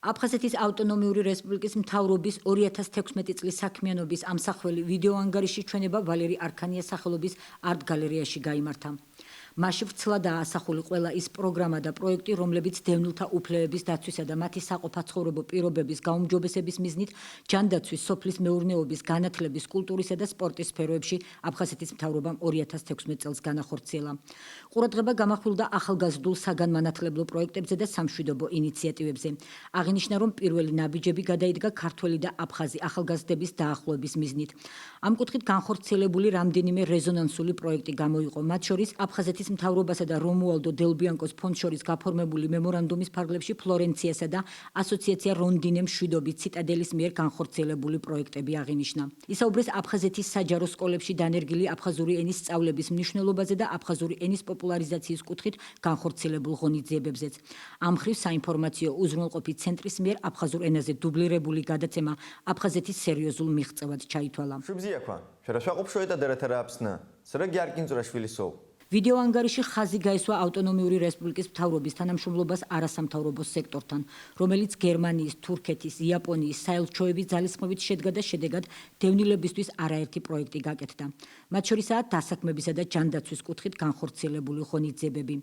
აფხაზეთის ავტონომიური რესპუბლიკის მთავრობის 2016 წლის საქმიანობის ამსახველი ვიდეოანგარიში ჩვენება ვალერი არქანიას სახელობის არტ გალერეაში გაიმართა. მასში ვრცლადაა ასახული ყველა ის პროგრამა და პროექტი, რომლებიც დევნილთა უფლებების დაცვისა და მათი საყოფაცხოვრებო პირობების გაუმჯობესების მიზნით ჯანდაცვის, სოფლის მეურნეობის, განათლების, კულტურისა და სპორტის სფეროებში აფხაზეთის მთავრობამ 2016 წელს განახორციელა. ყურადღება გამახვილდა ახალგაზრდულ საგანმანათლებლო პროექტებზე და სამშვიდობო ინიციატივებზე. აღინიშნა, რომ პირველი ნაბიჯები გადაიდგა ქართველი და აფხაზი ახალგაზრდების დაახლოების მიზნით. ამ კუთხით განხორციელებული რამდენიმე რეზონანსული პროექტი გამოიყო, მათ შორის აფხაზეთის მთავრობასა და რომუალდო დელბიანკოს ფონდს შორის გაფორმებული მემორანდუმის ფარგლებში ფლორენციასა და ასოციაცია რონდინე მშვიდობის ციტადელის მიერ განხორციელებული პროექტები აღინიშნა. ისაუბრეს აფხაზეთის საჯარო სკოლებში დანერგილი აფხაზური ენის სწავლების მნიშვნელობაზე და აფხაზური ენის პოპულარიზაციის კუთხით განხორციელებულ ღონისძიებებზეც. ამ მხრივ საინფორმაციო უზრუნველყოფის ცენტრის მიერ აფხაზურ ენაზე დუბლირებული გადაცემა აფხაზეთის სერიოზულ მიღწევად ჩაითვალა. ვიდეოანგარიში ხაზი გაესვა ავტონომიური რესპუბლიკის მთავრობის თანამშრომლობას არასამთავრობო სექტორთან, რომელიც გერმანიის, თურქეთის, იაპონიის საელჩოების ძალისხმევით შედგა და შედეგად დევნილებისთვის არაერთი პროექტი გაკეთდა. მათ შორისაა დასაქმებისა და ჯანდაცვის კუთხით განხორციელებული ღონისძიებები.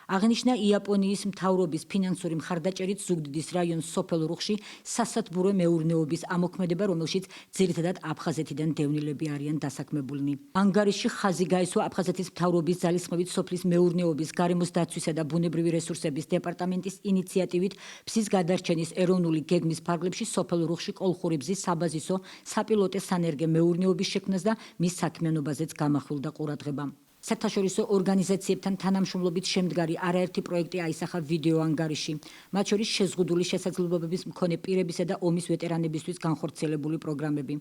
აღინიშნა იაპონიის მთავრობის ფინანსური მხარდაჭერით ზუგდიდის რაიონის სოფელ რუხში სასათბურო მეურნეობის ამოქმედება, რომელშიც ძირითადად აფხაზეთიდან დევნილები არიან დასაქმებულნი. ანგარიში ხაზი გაესვა აფხაზეთის მთავრობის ძალისხმევით სოფლის მეურნეობის, გარემოს დაცვისა და ბუნებრივი რესურსების დეპარტამენტის ინიციატივით ფსის გადარჩენის ეროვნული გეგმის ფარგლებში სოფელ რუხში კოლხური ბზის საბაზისო საპილოტე სანერგე მეურნეობის შექმნას და მის საქმიანობაზეც გამახვილდა ყურადღება. საერთაშორისო ორგანიზაციებთან თანამშრომლობით შემდგარი არაერთი პროექტი აისახა ვიდეოანგარიში, მათ შორის შეზღუდული შესაძლებლობების მქონე პირებისა და ომის ვეტერანებისთვის განხორციელებული პროგრამები.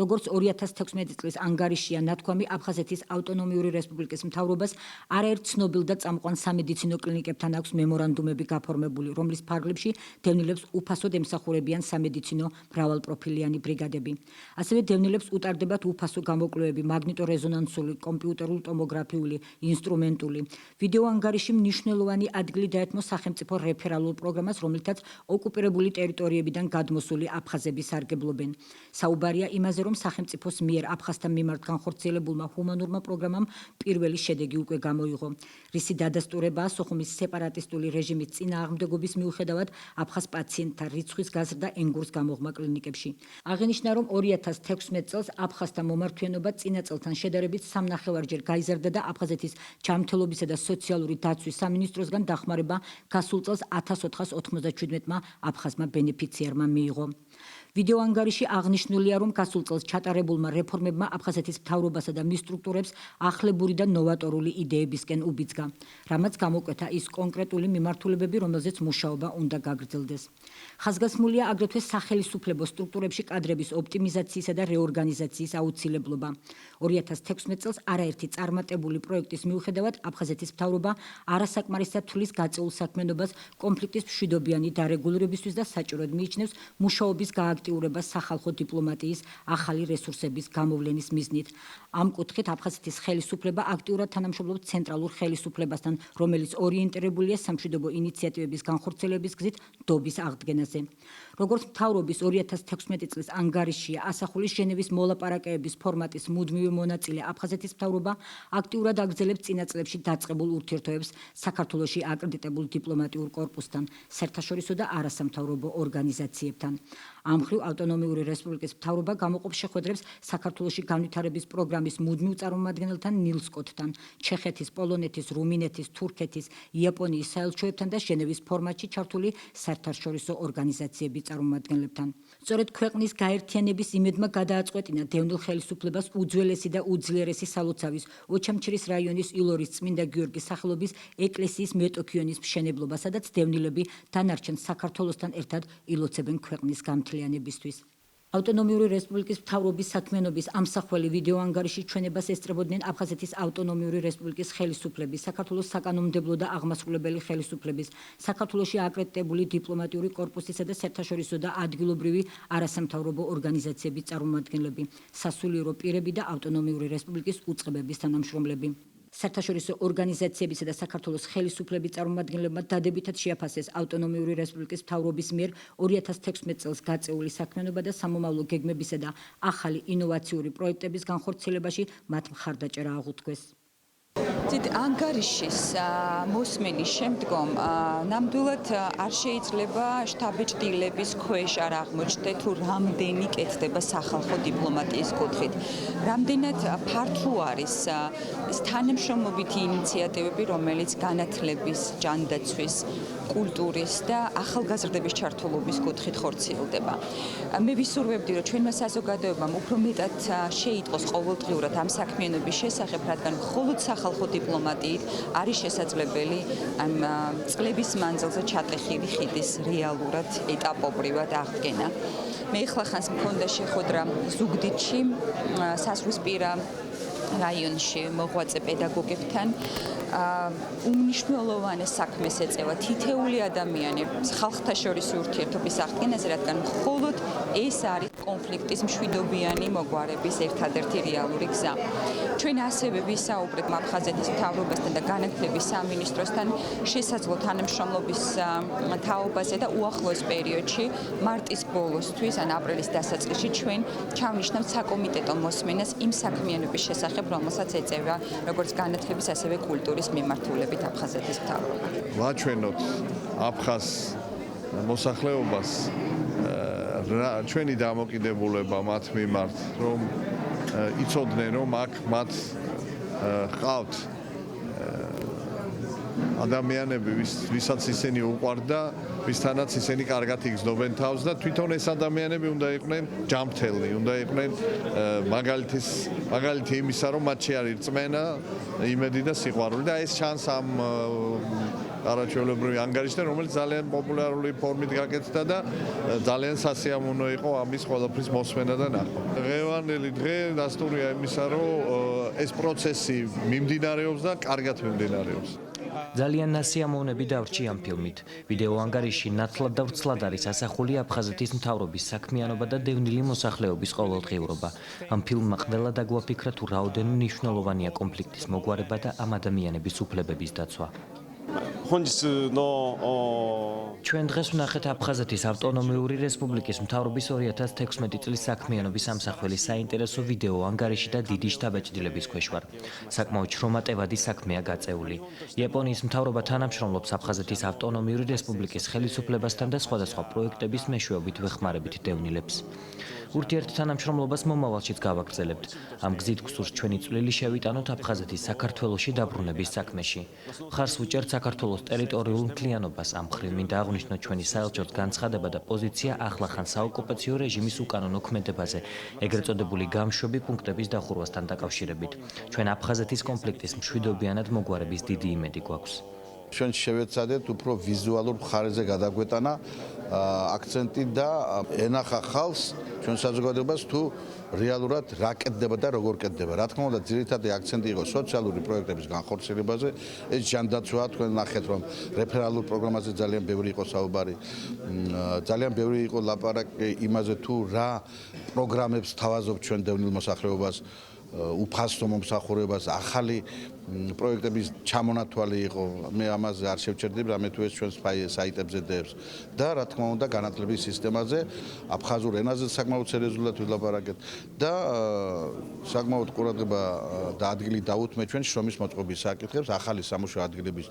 როგორც 2016 წლის ანგარიშია ნათქვამი, აფხაზეთის ავტონომიური რესპუბლიკის მთავრობას არაერთ ცნობილ და წამყვან სამედიცინო კლინიკებთან აქვს მემორანდუმები გაფორმებული, რომლის ფარგლებში დევნილებს უფასოდ ემსახურებიან სამედიცინო მრავალპროფილიანი ბრიგადები. ასევე დევნილებს უტარდებათ უფასო გამოკვლევები მაგნიტორეზონანსული, კომპიუტერულ ტომოგრაფიული, ინსტრუმენტული. ვიდეოანგარიში მნიშვნელოვანი ადგილი დაეთმო სახელმწიფო რეფერალურ პროგრამას, რომელთაც ოკუპირებული ტერიტორიებიდან გადმოსული აფხაზები სარგებლობენ. საუბარია იმაზე, რომ სახელმწიფოს მიერ აფხაზთან მიმართ განხორციელებულმა ჰუმანურმა პროგრამამ პირველი შედეგი უკვე გამოიღო, რისი დადასტურებაა სოხუმის სეპარატისტული რეჟიმის წინააღმდეგობის მიუხედავად აფხაზ პაციენტთა რიცხვის გაზრდა ენგურს გამოღმა კლინიკებში. აღინიშნა, რომ 2016 წელს აფხაზთა მომართვიანობა წინა წელთან შედარებით 3,5-ჯერ გაიზარდა და აფხაზეთის ჯანმრთელობისა და სოციალური დაცვის სამინისტროსგან დახმარება გასულ წელს 1497-მა აფხაზმა ბენეფიციარმა მიიღო. ვიდეოანგარიში აღნიშნულია, რომ გასულ წელს ჩატარებულმა რეფორმებმა აფხაზეთის მთავრობასა და მის სტრუქტურებს ახლებური და ნოვატორული იდეებისკენ უბიძგა, რამაც გამოკვეთა ის კონკრეტული მიმართულებები, რომელზეც მუშაობა უნდა გაგრძელდეს. ხაზგასმულია აგრეთვე სახელისუფლებო სტრუქტურებში კადრების ოპტიმიზაციისა და რეორგანიზაციის აუცილებლობა. 2016 წელს არაერთი წარმატებული პროექტის მიუხედავად აფხაზეთის მთავრობა არასაკმარისად თვლის გაწეულ საქმიანობას კონფლიქტის მშვიდობიანი დარეგულირებისთვის და საჭიროდ მიიჩნევს მუშაობის გააქტიურებას სახალხო დიპლომატიის ახალი რესურსების გამოვლენის მიზნით. ამ კუთხით აფხაზეთის ხელისუფლება აქტიურად თანამშრომლობს ცენტრალურ ხელისუფლებასთან, რომელიც ორიენტირებულია სამშვიდობო ინიციატივების განხორციელების გზით დობის აღდგენაზე. როგორც მთავრობის 2016 წლის ანგარიშია ასახული, ჟენევის მოლაპარაკებების ფორმატის მუდმივი მონაწილე აფხაზეთის მთავრობა აქტიურად აგრძელებს წინა წლებში დაწყებულ ურთიერთობებს საქართველოში აკრედიტებულ დიპლომატიურ კორპუსთან, საერთაშორისო და არასამთავრობო ორგანიზაციებთან. ამ მხრივ ავტონომიური რესპუბლიკის მთავრობა გამოყოფ შეხვედრებს საქართველოში განვითარების პროგრამის მუდმივ წარმომადგენელთან ნილ სკოტთან, ჩეხეთის, პოლონეთის, რუმინეთის, თურქეთის, იაპონიის საელჩოებთან და ჟენევის ფორმატში ჩართული საერთაშორისო ორგანიზაციების წარმომადგენლებთან. სწორედ ქვეყნის გაერთიანების იმედმა გადააწყვეტინა დევნილ ხელისუფლებას უძველესი და უძლიერესი სალოცავის ოჩამჩირის რაიონის ილორის წმინდა გიორგის სახელობის ეკლესიის მეტოქიონის მშენებლობა, სადაც დევნილები დანარჩენ საქართველოსთან ერთად ილოცებენ ქვეყნის გამთლიანებისთვის. ავტონომიური რესპუბლიკის მთავრობის საქმიანობის ამსახველი ვიდეოანგარიში ჩვენებას ესწრებოდნენ აფხაზეთის ავტონომიური რესპუბლიკის ხელისუფლების, საქართველოს საკანონმდებლო და აღმასრულებელი ხელისუფლების, საქართველოში აკრედიტებული დიპლომატიური კორპუსისა და საერთაშორისო და ადგილობრივი არასამთავრობო ორგანიზაციების წარმომადგენლები, სასულიერო პირები და ავტონომიური რესპუბლიკის უწყებების თანამშრომლები. საერთაშორისო ორგანიზაციებისა და საქართველოს ხელისუფლების წარმომადგენლებმა დადებითად შეაფასეს ავტონომიური რესპუბლიკის მთავრობის მიერ 2016 წელს გაწეული საქმიანობა და სამომავლო გეგმებისა და ახალი ინოვაციური პროექტების განხორციელებაში მათ მხარდაჭერა აღუთქვეს. დიდ ანგარიშის მოსმენის შემდგომ ნამდვილად არ შეიძლება შტაბ-ჭდილების ქვეშ არ აღმოჩნდეთ, თუ რამდენი კეთდება სახალხო დიპლომატიის კუთხით. რამდენად ფართო არის ეს თანამშრომლობითი ინიციატივები, რომელიც განათლების, ჯანდაცვის, კულტურის და ახალგაზრდების ჩართულობის კუთხით ხორციელდება. მე ვისურვებდი, რომ ჩვენმა საზოგადოებამ უფრო მეტად შეიტყოს ყოველდღიურად ამ საქმიანობის შესახებ, რადგან მხოლოდ სახალხო დიპლომატიით არის შესაძლებელი ამ წლების მანძილზე ჩატეხილი ხიდის რეალურად ეტაპობრივად აღდგენა. მე ეხლახანს მქონდა შეხვედრა ზუგდიდში, საზღვრისპირა რაიონში მოღვაწე პედაგოგებთან. უმნიშვნელოვანეს საქმეს ეწევა თითეული ადამიანი ხალხთა შორისი ურთიერთობის აღდგენაზე, რადგან მხოლოდ ეს არის კონფლიქტის მშვიდობიანი მოგვარების ერთადერთი რეალური გზა. ჩვენ ასევე ვისაუბრეთ აფხაზეთის მთავრობასთან და განათლების სამინისტროსთან შესაძლო თანამშრომლობის თაობაზე და უახლოეს პერიოდში მარტის ბოლოსთვის ან აპრილის დასაწყისში ჩვენ ჩავნიშნავთ საკომიტეტო მოსმენას იმ საქმიანობის შესახებ, რომელსაც ეწევა როგორც განათლების, ასევე კულტურის მიმართულებით აფხაზეთის მთავრობა. ვაჩვენოთ აფხაზ მოსახლეობას ჩვენი დამოკიდებულება მათ მიმართ, რომ იცოდნენ, რომ აქ მათ ჰყავთ ადამიანები, ვისაც ისინი უყვარდა, ვისთანაც ისინი კარგად იგრძნობენ თავს და თვითონ ეს ადამიანები უნდა იყვნენ ჯანმრთელნი, უნდა იყვნენ მაგალითი იმისა, რომ მათში არის რწმენა, იმედი და სიყვარული და ეს ჩანს ამ არაჩვეულებრივი ანგარიშიდან, რომელიც ძალიან პოპულარული ფორმით გაკეთდა და ძალიან სასიამოვნო იყო ამის ყველაფრის მოსმენა და ნახვა. დღევანდელი დღე დასტურია იმისა, რომ ეს პროცესი მიმდინარეობს და კარგად მიმდინარეობს. ძალიან ნასიამოვნები დავრჩი ამ ფილმით. ვიდეო ანგარიში ნათლად და ვრცლად არის ასახული აფხაზეთის მთავრობის საქმიანობა და დევნილი მოსახლეობის ყოველდღიურობა. ამ ფილმმა ყველა დაგვაფიქრა, თუ რაოდენო მნიშვნელოვანია კონფლიქტის მოგვარება და ამ ადამიანების უფლებების დაცვა. ჩვენ დღეს ვნახეთ აფხაზეთის ავტონომიური რესპუბლიკის მთავრობის 2016 წლის საქმიანობის ამსახველის საინტერესო ვიდეო ანგარიში და დიდი შტაბ-ჭდილების ქვეშ ვარ. საკმაოდ შრომატევადი საქმეა გაწეული. იაპონიის მთავრობა თანამშრომლობს აფხაზეთის ავტონომიური რესპუბლიკის ხელისუფლებასთან და სხვადასხვა პროექტების მეშვეობით ვეხმარებით დევნილებს. ურთიერთ თანამშრომლობას მომავალშიც გავაგრძელებთ. ამ გზით გსურს ჩვენი წვლილი შევიტანოთ აფხაზეთის საქართველოში დაბრუნების საქმეში. მხარს ვუჭერთ საქართველოს ტერიტორიულ მთლიანობას, ამ მხრივ მინდა აღვნიშნოთ ჩვენი საელჩოს განცხადება და პოზიცია ახლახან საოკუპაციო რეჟიმის უკანონო ქმედებაზე, ეგრეთ წოდებული გამშვები პუნქტების დახურვასთან დაკავშირებით. ჩვენ აფხაზეთის კონფლიქტის მშვიდობიანად მოგვარების დიდი იმედი გვაქვს. ჩვენ შევეცადეთ უფრო ვიზუალურ მხარეზე გადაგვეტანა აქცენტი და ენახა ხალხს ჩვენ საზოგადოებას თუ რეალურად რა კეთდება და როგორ კეთდება. რა თქმა უნდა, ძირითადი აქცენტი იყო სოციალური პროექტების განხორციელებაზე. ეს ჯანდაცვა, თქვენ ნახეთ, რომ რეფერალურ პროგრამაზე ძალიან ბევრი იყო საუბარი. ძალიან ბევრი იყო ლაპარაკი იმაზე, თუ რა პროგრამებს თავაზობთ ჩვენ დევნილ მოსახლეობას, უფასო მომსახურებას, ახალი პროექტების ჩამონათვალი იყო. მე ამაზე არ შევჩერდები, რამე თუ ეს ჩვენს საიტებზე დევს. და რა თქმა უნდა, განათლების სისტემაზე, აფხაზურ ენაზე საკმაოდ სერიოზულად ვილაპარაკეთ და საკმაოდ ყურადღება და ადგილი დაუთმე ჩვენ შრომის მოწყობის საკითხებს, ახალი სამუშაო ადგილების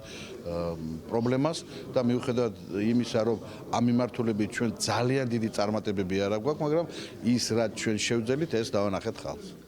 პრობლემას და მიუხედავად იმისა, რომ ამ მიმართულებით ჩვენ ძალიან დიდი წარმატებები არ აქვს, მაგრამ ის რაც ჩვენ შევძელით, ეს დავანახეთ ხალხს.